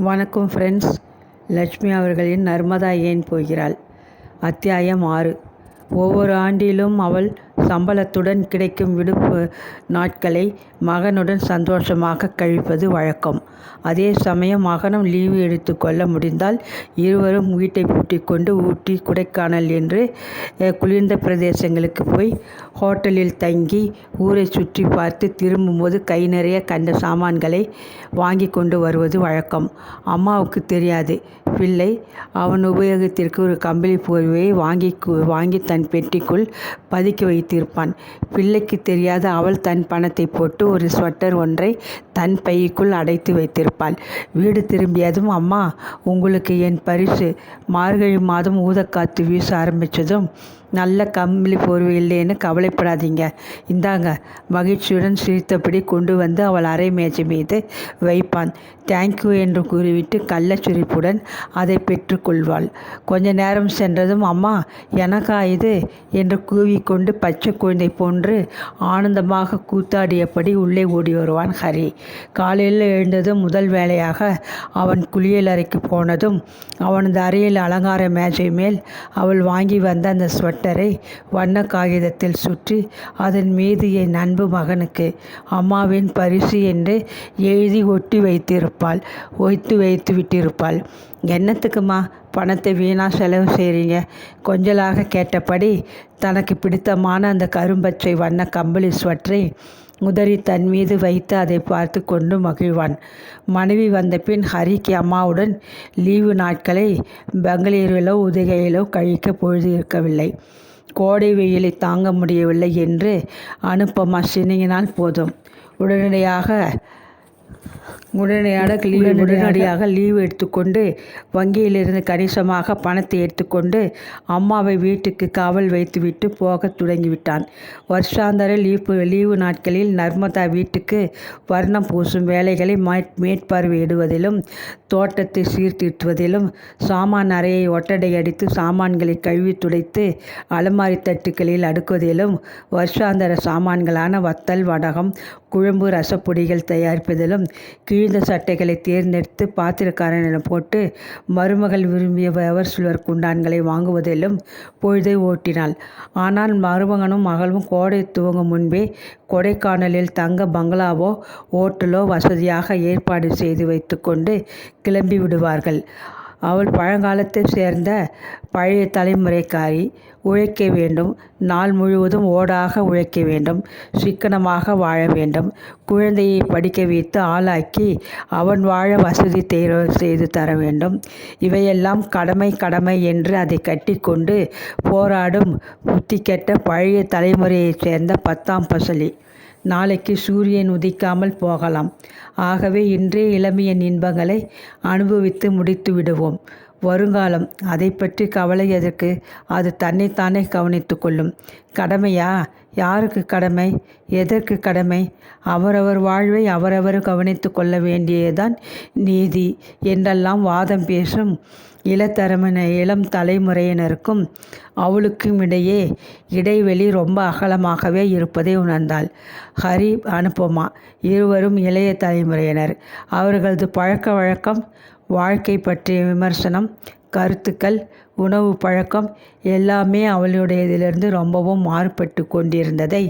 வணக்கம் ஃப்ரெண்ட்ஸ். லட்சுமி அவர்களின் நர்மதா ஏன் போகிறாள் அத்தியாயம் 6. ஒவ்வொரு ஆண்டிலும் அவள் சம்பளத்துடன் கிடைக்கும் விடுப்பு நாட்களை மகனுடன் சந்தோஷமாக கழிப்பது வழக்கம். அதே சமயம் மகனும் லீவு எடுத்து கொள்ள முடிந்தால் இருவரும் வீட்டை பூட்டி கொண்டு ஊட்டி, கொடைக்கானல் என்று குளிர்ந்த பிரதேசங்களுக்கு போய் ஹோட்டலில் தங்கி ஊரை சுற்றி பார்த்து திரும்பும்போது கை நிறைய கண்ட சாமான்களை வாங்கி கொண்டு வருவது வழக்கம். அம்மாவுக்கு தெரியாது. பிள்ளை அவன் உபயோகத்திற்கு ஒரு கம்பளி போர்வையை வாங்கி தன் பெட்டிக்குள் பதுக்கி வைத்திருப்பான். பிள்ளைக்கு தெரியாத அவள் தன் பணத்தை போட்டு ஒரு ஸ்வெட்டர் ஒன்றை தன் பைக்குள் அடைத்து வைத்திருப்பாள். வீடு திரும்பியதும், அம்மா, உங்களுக்கு என் பரிசு. மார்கழி மாதம் ஊதக்காற்று வீச ஆரம்பித்ததும் நல்ல கம்பளி போர்வை இல்லைன்னு கவலைப்படாதீங்க, இந்தாங்க. மகிழ்ச்சியுடன் சிரித்தபடி கொண்டு வந்து அவள் அரை மேஜை மீது வைப்பான். தேங்க்யூ என்று கூறிவிட்டு கள்ளச்சிரிப்புடன் அதை பெற்றுக்கொள்வாள். கொஞ்ச நேரம் சென்றதும், அம்மா, எனக்கா இது என்று கூவிக்கொண்டு பச்சை குழந்தை போன்று ஆனந்தமாக கூத்தாடியபடி உள்ளே ஓடி வருவான் ஹரி. காலையில் எழுந்ததும் முதல் வேலையாக அவன் குளியலறைக்கு போனதும் அவனது அறையில் அலங்கார மேஜை மேல் அவள் வாங்கி வந்த அந்த ஸ்வெட்டரை வண்ண காகிதத்தில் சுற்றி அதன் மீது என் அன்பு மகனுக்கு அம்மாவின் பரிசு என்று எழுதி ஒட்டி வைத்து விட்டிருப்பாள். என்னத்துக்குமா பணத்தை வீணாக செலவு செய்கிறீங்க? கொஞ்சலாக கேட்டபடி தனக்கு பிடித்தமான அந்த கரும்பச்சை வண்ண கம்பளி ஸ்வெட்டரை உதறி தன் மீது வைத்து அதை பார்த்து கொண்டு மகிழ்வான். மனைவி வந்த பின் ஹரிக்கு அம்மாவுடன் லீவு நாட்களை பெங்களூரிலோ உதகையிலோ கழிக்க பொழுது இருக்கவில்லை. கோடை வெயிலை தாங்க முடியவில்லை என்று அனுப்பமா சினிங்கினால் போதும், உடனடியாக லீவு எடுத்துக்கொண்டு வங்கியிலிருந்து கணிசமாக பணத்தை எடுத்துக்கொண்டு அம்மாவை வீட்டுக்கு காவல் வைத்துவிட்டு போக தொடங்கிவிட்டான். வருஷாந்தர லீவு நாட்களில் நர்மதா வீட்டுக்கு வர்ணம் பூசும் வேலைகளை மேற்பார்வையிடுவதிலும், தோட்டத்தை சீர்திருத்துவதிலும், சாமான் அறையை ஒட்டடை அடித்து சாமான்களை கழுவி துடைத்து அலமாரி தட்டுக்களில் அடுக்குவதிலும், வருஷாந்தர சாமான்களான வத்தல், வடகம், குழம்பு, ரசப்பொடிகள் தயாரிப்பதிலும், கிழிந்த சட்டைகளை தேர்ந்தெடுத்து பாத்திரக்காரனிடம் போட்டு மருமகள் விரும்பிய எவர் சில்வர் குண்டான்களை வாங்குவதிலும் பொழுதை ஓட்டினாள். ஆனால் மருமகனும் மகளும் கோடை துவங்கும் முன்பே கொடைக்கானலில் தங்க பங்களாவோ ஓட்டலோ வசதியாக ஏற்பாடு செய்து வைத்து கொண்டு கிளம்பி விடுவார்கள். அவள் பழங்காலத்தை சேர்ந்த பழைய தலைமுறைக்காரி. உழைக்க வேண்டும், நாள் முழுவதும் ஓடாக உழைக்க வேண்டும், சிக்கனமாக வாழ வேண்டும், குழந்தையை படிக்க வைத்து ஆளாக்கி அவன் வாழ வசதி செய்து தர வேண்டும். இவையெல்லாம் கடமை என்று அதை கட்டி கொண்டு போராடும் புத்தி கெட்ட பழைய தலைமுறையைச் சேர்ந்த 10ஆம் பசலி. நாளைக்கு சூரியன் உதிக்காமல் போகலாம். ஆகவே இன்றைய இளமையின் இன்பங்களை அனுபவித்து முடித்து விடுவோம். வருங்காலம், அதை பற்றி கவலை எதற்கு? அது தன்னைத்தானே கவனித்து கொள்ளும். கடமையா? யாருக்கு கடமை? எதற்கு கடமை? அவரவர் வாழ்வை அவரவர் கவனித்து கொள்ள வேண்டியதுதான் நீதி என்றெல்லாம் வாதம் பேசும் இளம் தலைமுறையினருக்கும் அவளுக்கும் இடைவெளி ரொம்ப அகலமாகவே இருப்பதை உணர்ந்தாள். ஹரி, அனுப்பமா இருவரும் இளைய தலைமுறையினர். அவர்களது பழக்க வழக்கம், வாழ்க்கை பற்றிய விமர்சனம், கருத்துக்கள், உணவு பழக்கம் எல்லாமே அவளுடையதிலிருந்து ரொம்பவும் மாறுபட்டு கொண்டிருந்ததை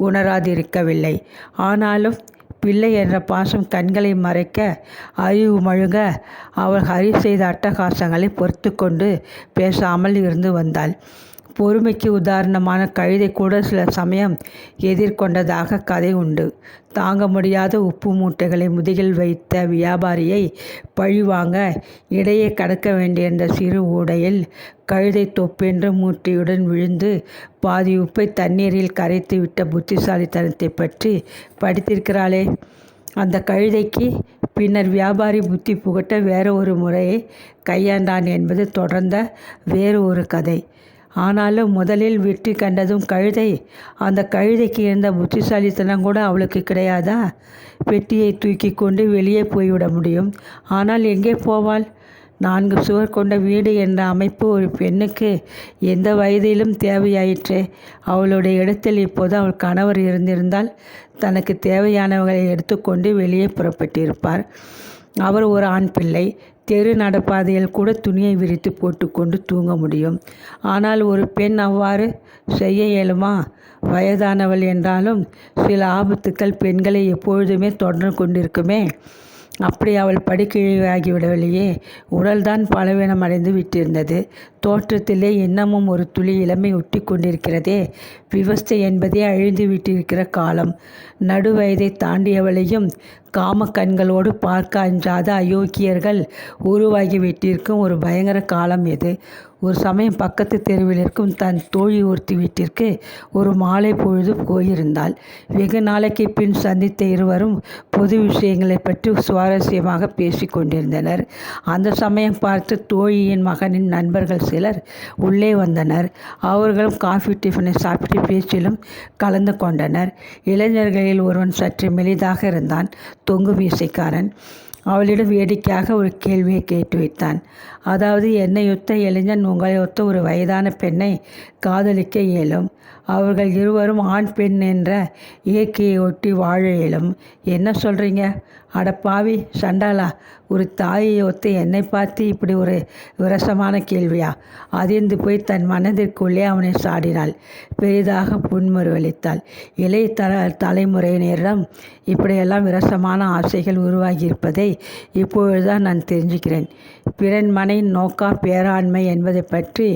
உணராதிருக்கவில்லை. ஆனாலும் பிள்ளை என்ற பாசம் கண்களை மறைக்க அறிவு மழுங்க அவள் ஹரி செய்த அட்டகாசங்களை பொறுத்து கொண்டு பேசாமல் இருந்து வந்தாள். பொறுமைக்கு உதாரணமான கழுதை கூட சில சமயம் எதிர்கொண்டதாக கதை உண்டு. தாங்க முடியாத உப்பு மூட்டைகளை முதுகில் வைத்த வியாபாரியை பழிவாங்க இடையே கடக்க வேண்டியிருந்த சிறு ஊடையில் கழுதை தொப்பென்று மூட்டையுடன் விழுந்து பாதி உப்பை தண்ணீரில் கரைத்து விட்ட புத்திசாலித்தனத்தை பற்றி படித்திருக்கிறாளே. அந்த கழுதைக்கு பின்னர் வியாபாரி புத்தி புகட்ட வேறு ஒரு முறையை கையாண்டான் என்பது தொடர்ந்த வேறு ஒரு கதை. ஆனாலும் முதலில் வெற்றி கண்டதும் கழுதை. அந்த கழுதைக்கு இருந்த புத்திசாலித்தனம் கூட அவளுக்கு கிடையாதா? பெட்டியை தூக்கி கொண்டு வெளியே போய்விட முடியும். ஆனால் எங்கே போவாள்? 4 சுவர் கொண்ட வீடு என்ற அமைப்பு ஒரு பெண்ணுக்கு எந்த வயதிலும் தேவையாயிற்றே. அவளுடைய இடத்தில் இப்போது அவள் கணவர் இருந்திருந்தால் தனக்கு தேவையானவர்களை எடுத்துக்கொண்டு வெளியே புறப்பட்டிருப்பார். அவர் ஒரு ஆண் பிள்ளை. தெரு நடப்பாதையில் கூட துணியை விரித்து போட்டுக்கொண்டு தூங்க முடியும். ஆனால் ஒரு பெண் அவ்வாறு செய்ய இயலுமா? வயதானவள் என்றாலும் சில ஆபத்துக்கள் பெண்களை எப்பொழுதுமே தொடர்ந்து கொண்டிருக்குமே. அப்படி அவள் படிக்கிழிவாகிவிடவில்லையே. உடல்தான் பலவீனம் அடைந்து விட்டிருந்தது. தோற்றத்திலே இன்னமும் ஒரு துளி இளமை ஒட்டி கொண்டிருக்கிறதே. விவஸ்தை என்பதே அழிந்து விட்டிருக்கிற காலம். நடுவயதை தாண்டியவளையும் காம கண்களோடு பார்க்க அஞ்சாத அயோக்கியர்கள் உருவாகிவிட்டிருக்கும் ஒரு பயங்கர காலம் எது. ஒரு சமயம் பக்கத்து தெருவில் இருக்கும் தன் தோழி ஒருத்தி வீட்டிற்கு ஒரு மாலை பொழுது போயிருந்தாள். வெகு நாளைக்கு பின் சந்தித்த இருவரும் பொது விஷயங்களை பற்றி சுவாரஸ்யமாக பேசி கொண்டிருந்தனர். அந்த சமயம் பார்த்து தோழியின் மகனின் நண்பர்கள் சிலர் உள்ளே வந்தனர். அவர்களும் காஃபி டிஃபனை சாப்பிட்டு பேச்சிலும் கலந்து கொண்டனர். இளைஞர்களில் ஒருவன் சற்று மெலிதாக இருந்தான். தொங்கு மீசைக்காரன். அவளிடம் வேடிக்கையாக ஒரு கேள்வியை கேட்டு வைத்தான். அதாவது, என்னையொத்த இளைஞன் உங்களை ஒத்த ஒரு வயதான பெண்ணை காதலிக்க இயலும். அவர்கள் இருவரும் ஆண் பெண் என்ற இயற்கையை ஒட்டி வாழ இயலும். என்ன சொல்கிறீங்க? அடப்பாவி சண்டாளா, ஒரு தாயை ஒத்த என்னை பார்த்து இப்படி ஒரு விரசமான கேள்வியா? அதிர்ந்து போய் தன் மனதிற்குள்ளே அவனை சாடினாள். பெரிதாக புன்முறுவலித்தாள். இளைய தலைமுறையினரிடம் இப்படியெல்லாம் விரசமான ஆசைகள் உருவாகியிருப்பதை இப்பொழுதுதான் நான் தெரிஞ்சுக்கிறேன். பிறன்மனை நோக்கா பேராண்மை என்பதை பற்றி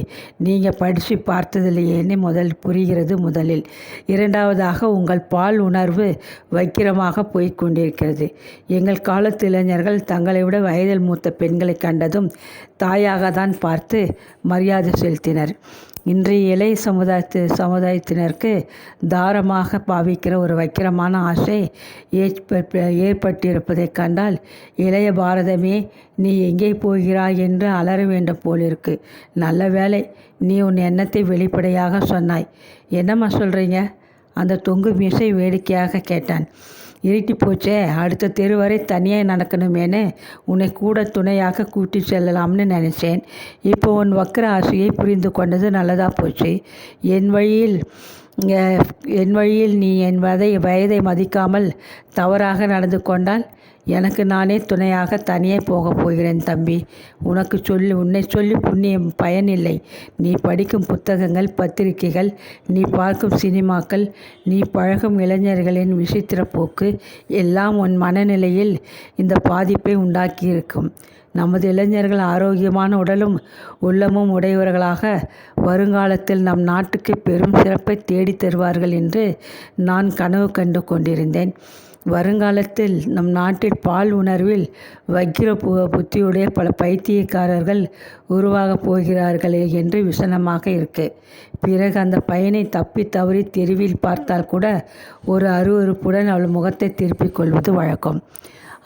நீங்கள் படித்து பார்த்ததில்லையேன்னு புரிகிறது முதலில். இரண்டாவதாக, உங்கள் பால் உணர்வு வக்கிரமாக போய்கொண்டிருக்கிறது. எங்கள் காலத்து இளைஞர்கள் தங்களை விட வயதில் மூத்த பெண்களை கண்டதும் தாயாக தான் பார்த்து மரியாதை செலுத்தினர். இன்றைய இளைய சமுதாயத்தினருக்கு தாரமாக பாவிக்கிற ஒரு வக்கிரமான ஆசை ஏற்பட்டிருப்பதைக் கண்டால், இளைய பாரதமே நீ எங்கே போகிறாய் என்று அலற வேண்டும் போலிருக்கு. நல்ல வேளை நீ உன் எண்ணத்தை வெளிப்படையாக சொன்னாய். என்னம்மா சொல்கிறீங்க? அந்த தொங்கு மீசை வேடிக்கையாக கேட்டான். இருட்டி போச்சே, அடுத்த தெரு வரை தனியாக நடக்கணுமேனு உன்னை கூட துணையாக கூட்டி செல்லலாம்னு நினச்சேன். இப்போ உன் வக்கர ஆசையை புரிந்து கொண்டது நல்லதாக போச்சு. என் வழியில் நீ என் வயதை மதிக்காமல் தவறாக நடந்து கொண்டால் எனக்கு நானே துணையாக தனியே போகப் போகிறேன் தம்பி. உன்னை சொல்லி புண்ணியம் பயனில்லை. நீ படிக்கும் புத்தகங்கள், பத்திரிகைகள், நீ பார்க்கும் சினிமாக்கள், நீ பழகும் இளைஞர்களின் விசித்திர போக்கு எல்லாம் உன் மனநிலையில் இந்த பாதிப்பை உண்டாக்கியிருக்கும். நமது இளைஞர்கள் ஆரோக்கியமான உடலும் உள்ளமும் உடையவர்களாக வருங்காலத்தில் நம் நாட்டுக்கு பெரும் சிறப்பை தேடித் தருவார்கள் என்று நான் கனவு கண்டு கொண்டிருந்தேன். வருங்காலத்தில் நம் நாட்டில் பால் உணர்வில் வக்கிர புத்தியுடைய பல பைத்தியக்காரர்கள் உருவாகப் போகிறார்களே என்று விசனமாக இருக்கு. பிறகு அந்த பையனை தப்பி தவறி தெருவில் பார்த்தால் கூட ஒரு அருவருப்புடன் அவள் முகத்தை திருப்பிக் கொள்வது வழக்கம்.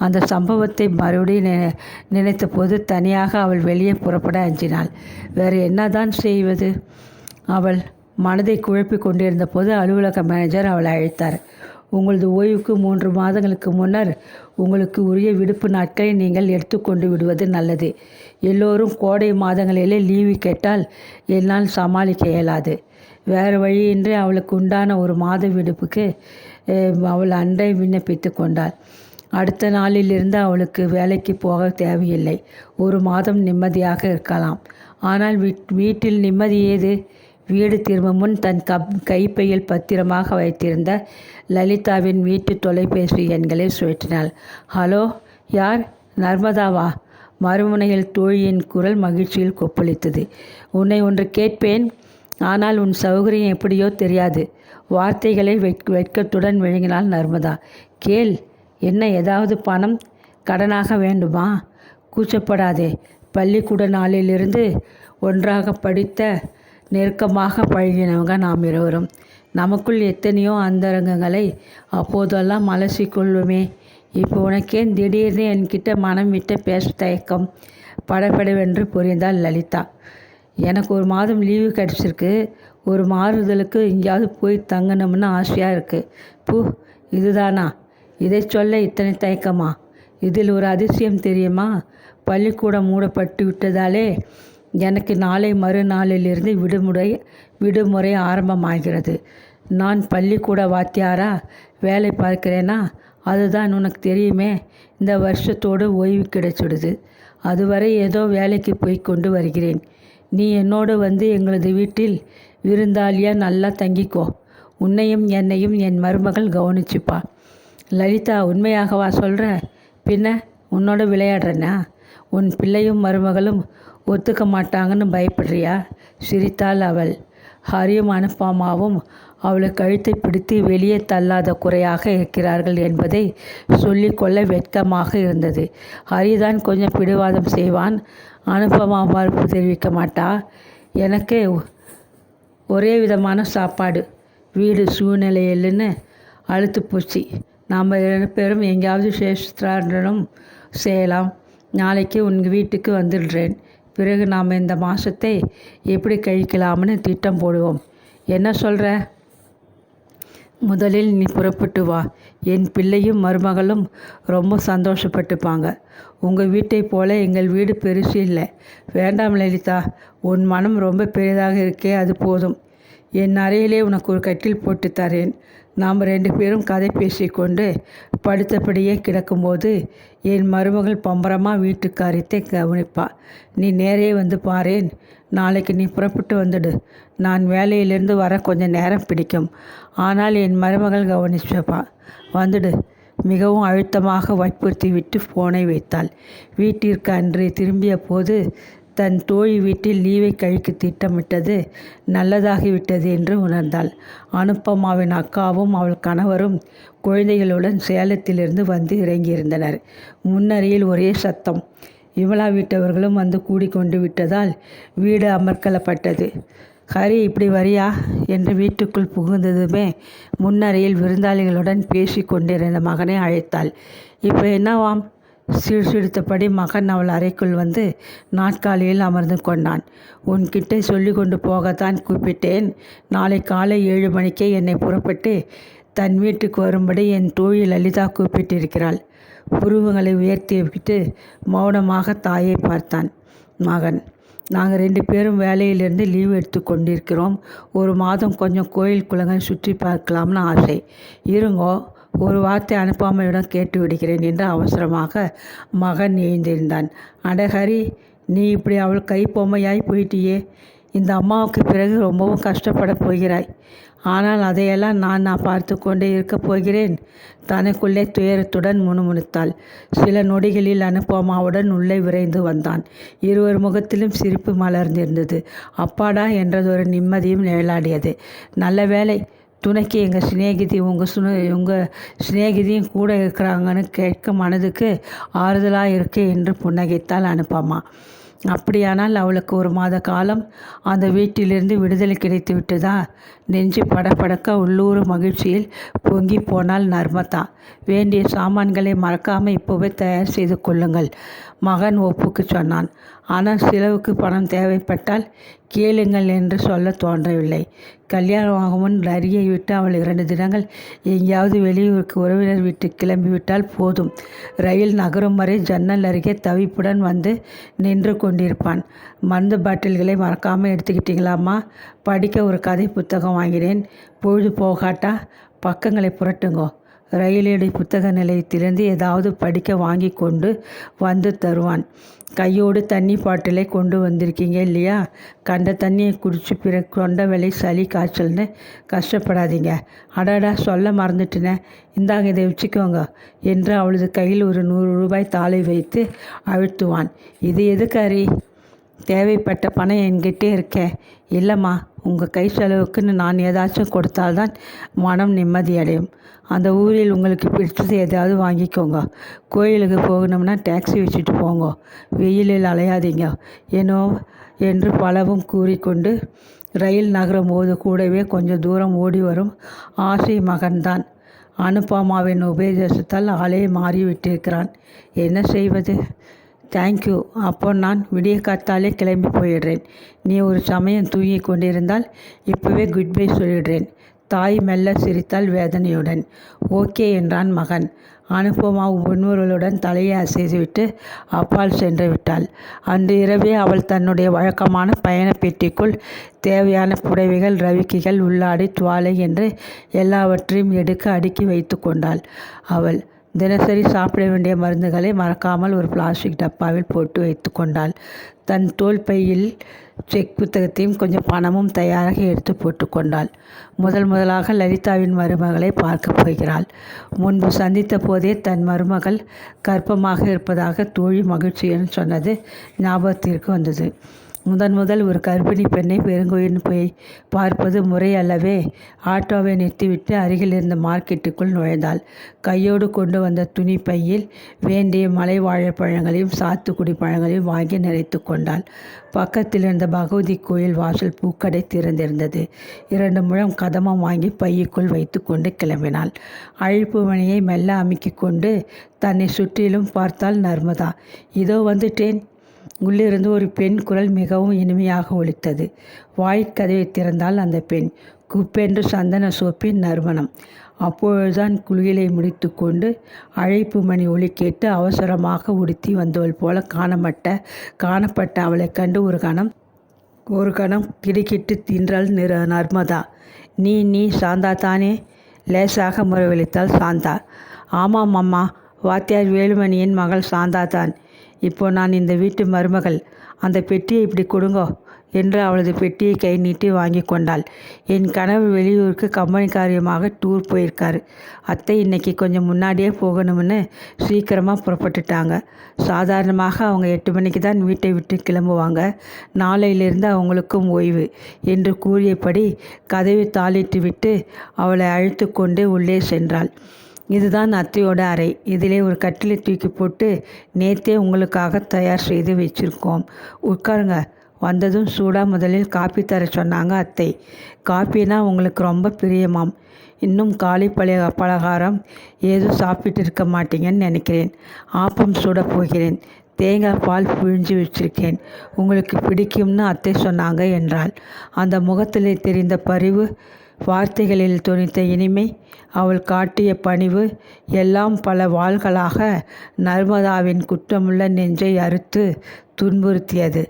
அந்த சம்பவத்தை மறுபடியும் நினைத்த போது தனியாக அவள் வெளியே புறப்பட அஞ்சினாள். வேறு என்னதான் செய்வது? அவள் மனதை குழப்பி கொண்டிருந்த போது அலுவலக மேனேஜர் அவளை அழைத்தார். உங்களது ஓய்வுக்கு 3 மாதங்களுக்கு முன்னர் உங்களுக்கு உரிய விடுப்பு நாட்களை நீங்கள் எடுத்துக்கொண்டு விடுவது நல்லது. எல்லோரும் கோடை மாதங்களிலே லீவு கேட்டால் என்னால் சமாளிக்க இயலாது. வேறு வழியின்றி அவளுக்கு உண்டான ஒரு மாத விடுப்புக்கு அவள் அன்றை விண்ணப்பித்து கொண்டாள். அடுத்த நாளிலிருந்து அவளுக்கு வேலைக்கு போக தேவையில்லை. 1 மாதம் நிம்மதியாக இருக்கலாம். ஆனால் வீட்டில் நிம்மதி ஏது? வீடு திரும்பும் முன் தன் கைப்பையில் பத்திரமாக வைத்திருந்த லலிதாவின் வீட்டு தொலைபேசி எண்களை சுழற்றினாள். ஹலோ, யார்? நர்மதாவா? மறுமுனையில் தோழியின் குரல் மகிழ்ச்சியில் கொப்பளித்தது. உன்னை ஒன்று கேட்பேன், ஆனால் உன் சௌகரியம் எப்படியோ தெரியாது. வார்த்தைகளை வெட்கத்துடன் விழுங்கினாள் நர்மதா. கேள். என்ன, ஏதாவது பணம் கடனாக வேண்டுமா? கூச்சப்படாதே. பள்ளிக்கூட நாளிலிருந்து ஒன்றாக படித்த நெருக்கமாக பழகினவங்க நாம் இருவரும். நமக்குள் எத்தனையோ அந்தரங்கங்களை அப்போதெல்லாம் அலசிக்கொள்ளுமே. இப்போ உனக்கேன் திடீர்னு என்கிட்ட மனம் விட்டு பேச தயக்கம்? படபடவென்று புரிந்தாள் லலிதா. எனக்கு 1 மாதம் லீவு கிடச்சிருக்கு. ஒரு மாறுதலுக்கு எங்கேயாவது போய் தங்கணும்னு ஆசையாக இருக்குது. பூ, இதுதானா? இதை சொல்ல இத்தனை தயக்கமா? இதில் ஒரு அதிசயம் தெரியுமா? பள்ளிக்கூடம் மூடப்பட்டு விட்டதாலே எனக்கு நாளை மறுநாளிலிருந்து விடுமுறை ஆரம்பமாகிறது. நான் பள்ளிக்கூட வாத்தியாரா வேலை பார்க்கிறேனா? அதுதான் உனக்கு தெரியுமே, இந்த வருஷத்தோடு ஓய்வு கிடைச்சிடுது. அதுவரை ஏதோ வேலைக்கு போய் கொண்டு வருகிறேன். நீ என்னோடு வந்து எங்களது வீட்டில் விருந்தாளியா நல்லா தங்கிக்கோ. உன்னையும் என்னையும் என் மருமகள் கவனிச்சுப்பா. லலிதா, உண்மையாகவா சொல்கிற? பின்ன உன்னோட விளையாடுறேன்னா? உன் பிள்ளையும் மருமகளும் ஒத்துக்க மாட்டாங்கன்னு பயப்படுறியா? சிரித்தாள் அவள். ஹரியும் அனுப்பாமாவும் அவளை கழுத்தை பிடித்து வெளியே தள்ளாத குறையாக இருக்கிறார்கள் என்பதை சொல்லிக்கொள்ள வெட்கமாக இருந்தது. ஹரிதான் கொஞ்சம் பிடிவாதம் செய்வான். அனுப்பமா மறுப்பு தெரிவிக்க மாட்டா. எனக்கு ஒரே விதமான சாப்பாடு, வீடு சூழ்நிலையில்னு அழுத்து போச்சு. நாம் 2 பேரும் எங்கேயாவது சேஷத்திராண்டனம் செய்யலாம். நாளைக்கு உங்கள் வீட்டுக்கு வந்துடுறேன். பிறகு நாம் இந்த மாதத்தை எப்படி கழிக்கலாம்னு திட்டம் போடுவோம். என்ன சொல்கிற? முதலில் நீ புறப்பட்டு வா. என் பிள்ளையும் மருமகளும் ரொம்ப சந்தோஷப்பட்டுப்பாங்க. உங்கள் வீட்டை போல எங்கள் வீடு பெருசு இல்லை. வேண்டாம் லலிதா, உன் மனம் ரொம்ப பெரிதாக இருக்கே, அது போதும். என் அறையிலே உனக்கு ஒரு கட்டில் போட்டு தரேன். நாம் 2 பேரும் கதை பேசிக்கொண்டு படுத்தபடியே கிடக்கும்போது என் மருமகள் பம்பரமாக வீட்டு காரியத்தை கவனிப்பா. நீ நேரே வந்து பாரேன். நாளைக்கு நீ புறப்பட்டு வந்துடு. நான் வேலையிலிருந்து வர கொஞ்சம் நேரம் பிடிக்கும். ஆனால் என் மருமகள் கவனிச்சப்பா. வந்துடு. மிகவும் அழுத்தமாக வற்புறுத்தி விட்டு போனை வைத்தாள். வீட்டிற்கு அன்று திரும்பிய போது தன் தோழி வீட்டில் லீவை கழிக்க திட்டமிட்டது நல்லதாகிவிட்டது என்று உணர்ந்தாள். அனுப்பமாவின் அக்காவும் அவள் கணவரும் குழந்தைகளுடன் சேலத்திலிருந்து வந்து இறங்கியிருந்தனர். முன்னறையில் ஒரே சத்தம். விமலா வீட்டவர்களும் வந்து கூடிக்கொண்டு விட்டதால் வீடு அமர்க்கலப்பட்டது. ஹரி, இப்படி வரியா என்று வீட்டுக்குள் புகுந்ததுமே முன்னறையில் விருந்தாளிகளுடன் பேசி கொண்டிருந்த மகனை அழைத்தாள். இப்போ என்னவாம்? சிடுசிடுத்தபடி மகன் அவள் அறைக்குள் வந்து நாற்காலியில் அமர்ந்து கொண்டான். உன்கிட்ட சொல்லி கொண்டு போகத்தான் கூப்பிட்டேன். நாளை காலை 7 மணிக்கே என்னை புறப்பட்டு தன் வீட்டுக்கு வரும்படி என் தோழி லலிதா கூப்பிட்டிருக்கிறாள். புருவங்களை உயர்த்திவிட்டு மௌனமாக தாயை பார்த்தான் மகன். நாங்கள் 2 பேரும் வேலையிலிருந்து லீவ் எடுத்து கொண்டிருக்கிறோம். ஒரு மாதம் கொஞ்சம் கோயில் குளங்கள் சுற்றி பார்க்கலாம்னு ஆசை. இருங்கோ, ஒரு வார்த்தை அனுப்பாமையிடம் கேட்டு விடுகிறேன் என்று அவசரமாக மகன் எழுந்திருந்தான். அடஹரி, நீ இப்படி அவள் கைப்பொம்மையாய் போயிட்டியே. இந்த அம்மாவுக்கு பிறகு ரொம்பவும் கஷ்டப்பட போகிறாய். ஆனால் அதையெல்லாம் நான் பார்த்து கொண்டே இருக்கப் போகிறேன். தனக்குள்ளே துயரத்துடன் முணுமுணுத்தாள். சில நொடிகளில் அனுப்பமாவுடன் உள்ளே விரைந்து வந்தான். இருவர் முகத்திலும் சிரிப்பு மலர்ந்திருந்தது. அப்பாடா என்றதொரு நிம்மதியும் நிழலாடியது. நல்ல வேலை, துணைக்கு எங்கள் சிநேகிதி உங்கள் சிநேகிதியும் கூட இருக்கிறாங்கன்னு கேட்க மனதுக்கு ஆறுதலாக இருக்கு என்று புன்னகைத்தால் அனுப்பமா. அப்படியானால் அவளுக்கு 1 மாத காலம் அந்த வீட்டிலிருந்து விடுதலை கிடைத்து விட்டதா? நெஞ்சு படபடக்க உள்ளூர் மகிழ்ச்சியில் பொங்கி போனால் நர்மதா. வேண்டிய சாமான்களை மறக்காமல் இப்போவே தயார் செய்து கொள்ளுங்கள். மகன் ஒப்புக்கு சொன்னான். ஆனால் செலவுக்கு பணம் தேவைப்பட்டால் கேளுங்கள் என்று சொல்ல தோன்றவில்லை. கல்யாணம் முன் லரியை விட்டு அவள் 2 தினங்கள் எங்கேயாவது வெளியூருக்கு உறவினர் வீட்டுக்கு கிளம்பிவிட்டால் போதும். ரயில் நகரும் வரை ஜன்னல் அருகே தவிப்புடன் வந்து நின்று கொண்டிருப்பான். மருந்து பாட்டில்களை மறக்காமல் எடுத்துக்கிட்டீங்களாம்மா? படிக்க ஒரு கதை புத்தகம் வாங்கினேன். பொழுது போகாட்டா பக்கங்களை புரட்டுங்கோ. ரயிலடி புத்தக நிலையத்திலிருந்து ஏதாவது படிக்க வாங்கி கொண்டு வந்து தருவான். கையோடு தண்ணி பாட்டிலை கொண்டு வந்திருக்கீங்க இல்லையா? கண்ட தண்ணியை குடிச்சு பிறகு கொண்ட வேலை சளி காய்ச்சல்னு கஷ்டப்படாதீங்க. அடாடா, சொல்ல மறந்துட்டேனே, இந்தாங்க இதை வச்சுக்கோங்க என்று அவளது கையில் ஒரு 100 ரூபாய் தாளை வைத்து அழுத்துவான். இது எதுக்கு ஹரி? தேவைப்பட்ட பணம் என்கிட்டே இருக்கேன். இல்லைம்மா, உங்கள் கை செலவுக்குன்னு நான் ஏதாச்சும் கொடுத்தால்தான் மனம் நிம்மதியடையும். அந்த ஊரில் உங்களுக்கு பிடிச்சது எதாவது வாங்கிக்கோங்க. கோயிலுக்கு போகணும்னா டாக்ஸி வச்சுட்டு போங்க. வெயிலில் அலையாதீங்க என்று பலவும் கூறிக்கொண்டு ரயில் நகரும் போது கூடவே கொஞ்சம் தூரம் ஓடி வரும் ஆசை மகன்தான். அனுப்பமாவின் உபதேசத்தால் ஆளே மாறிவிட்டிருக்கிறான். என்ன செய்வது? தேங்க்யூ. அப்போ நான் விடிய காத்தாலே கிளம்பி போயிடுறேன். நீ ஒரு சமயம் தூங்கி கொண்டிருந்தால் இப்போவே குட் பை சொல்லிடுறேன். தாய் மெல்ல சிரித்தாள் வேதனையுடன். ஓகே என்றான் மகன். அனுபமா முன்னுருளுடன் தலையை அசைத்துவிட்டு அப்பால் சென்று விட்டாள். அன்று இரவே அவள் தன்னுடைய வழக்கமான பயணப் பெட்டிக்குள் தேவையான புடவைகள், ரவிக்கைகள், உள்ளாடை, துவாலை என்று எல்லாவற்றையும் எடுக்க அடுக்கி வைத்து கொண்டாள். அவள் தினசரி சாப்பிட வேண்டிய மருந்துகளை மறக்காமல் ஒரு பிளாஸ்டிக் டப்பாவில் போட்டு வைத்து கொண்டாள். தன் தோள் பையில் செக் புத்தகத்தையும் கொஞ்சம் பணமும் தயாராக எடுத்து போட்டு கொண்டாள். முதலாக லலிதாவின் மருமகளை பார்க்கப் போகிறாள். முன்பு சந்தித்த போதே தன் மருமகள் கர்ப்பமாக இருப்பதாக தோழி மகிழ்ச்சியுடன் சொன்னது ஞாபகத்திற்கு வந்தது. முதல் ஒரு கர்ப்பிணி பெண்ணை பெருங்கோயில் போய் பார்ப்பது முறை அல்லவே. ஆட்டோவை நிறுத்திவிட்டு அருகில் இருந்த மார்க்கெட்டுக்குள் நுழைந்தாள். கையோடு கொண்டு வந்த துணி பையில் வேண்டிய மலை வாழைப்பழங்களையும் சாத்துக்குடி பழங்களையும் வாங்கி நிறைத்து கொண்டாள். பக்கத்தில் இருந்த பகவதி கோயில் வாசல் பூக்கடை திறந்திருந்தது. 2 முழம் கதமம் வாங்கி பையுக்குள் வைத்து கொண்டு கிளம்பினாள். அழைப்பு மணியை மெல்ல அமுக்கிக் கொண்டு தன்னை சுற்றிலும் பார்த்தாள் நர்மதா. இதோ வந்துட்டேன். உள்ளிருந்து ஒரு பெண் குரல் மிகவும் இனிமையாக ஒலித்தது. வாய்க்கதவை திறந்தால் அந்த பெண். குப்பென்று சந்தன சோப்பின் நறுமணம். அப்பொழுதுதான் குளியலை முடித்து கொண்டு அழைப்பு மணி ஒலி கேட்டு அவசரமாக உடுத்தி வந்தவள் போல காணப்பட்ட அவளை கண்டு ஒரு கணம் கிடுக்கிட்டு தின்றாள் நர்மதா. நீ சாந்தா தானே? லேசாக முறைவளித்தாள் சாந்தா. ஆமாம் அம்மா, வாத்தியார் வேலுமணியின் மகள் சாந்தா தான். இப்போ நான் இந்த வீட்டு மருமகள். அந்த பெட்டியை இப்படி கொடுங்கோ என்று அவளது பெட்டியை கை நீட்டி வாங்கி கொண்டாள். என் கணவர் வெளியூருக்கு கம்பெனி காரியமாக டூர் போயிருக்காரு. அத்தை இன்னைக்கு கொஞ்சம் முன்னாடியே போகணும்னு சீக்கிரமாக புறப்பட்டுட்டாங்க. சாதாரணமாக அவங்க 8 மணிக்கு தான் வீட்டை விட்டு கிளம்புவாங்க. நாளையிலிருந்து அவங்களுக்கும் ஓய்வு என்று கூறியபடி கதவை தாளிட்டு விட்டு அவளை அழைத்து கொண்டு உள்ளே சென்றாள். இதுதான் அத்தையோட அறை. இதிலே ஒரு கட்டிலை தூக்கி போட்டு நேற்றே உங்களுக்காக தயார் செய்து வச்சுருக்கோம். உட்காருங்க. வந்ததும் சூடாக முதலில் காப்பி தர சொன்னாங்க அத்தை. காப்பினா உங்களுக்கு ரொம்ப பிரியமாம். இன்னும் காலை பலகாரம் ஏதும் சாப்பிட்டு இருக்க மாட்டீங்கன்னு நினைக்கிறேன். ஆப்பம் சுட போகிறேன். தேங்காய் பால் புழிஞ்சு வச்சிருக்கேன். உங்களுக்கு பிடிக்கும்னு அத்தை சொன்னாங்க என்றாள். அந்த முகத்தில் தெரிந்த பரிவு, வார்த்தைகளில் தொனித்த இனிமை, அவள் காட்டிய பணிவு எல்லாம் பல வாள்களாக நர்மதாவின் குற்றமுள்ள நெஞ்சை அறுத்து துன்புறுத்தியது.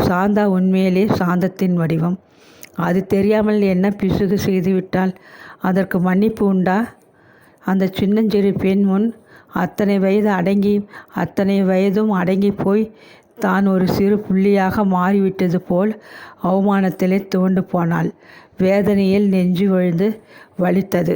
சாந்தா உண்மையிலே சாந்தத்தின் வடிவம். அது தெரியாமல் என்ன பிசுகு செய்துவிட்டாள்? அதற்கு மன்னிப்பு உண்டா? அந்த சின்னஞ்சிறு பெண் முன் அத்தனை வயதும் அடங்கி போய் தான் ஒரு சிறு புள்ளியாக மாறிவிட்டது போல் அவமானத்திலே துவண்டு போனாள். வேதனையில் நெஞ்சு விழுந்து வலித்தது.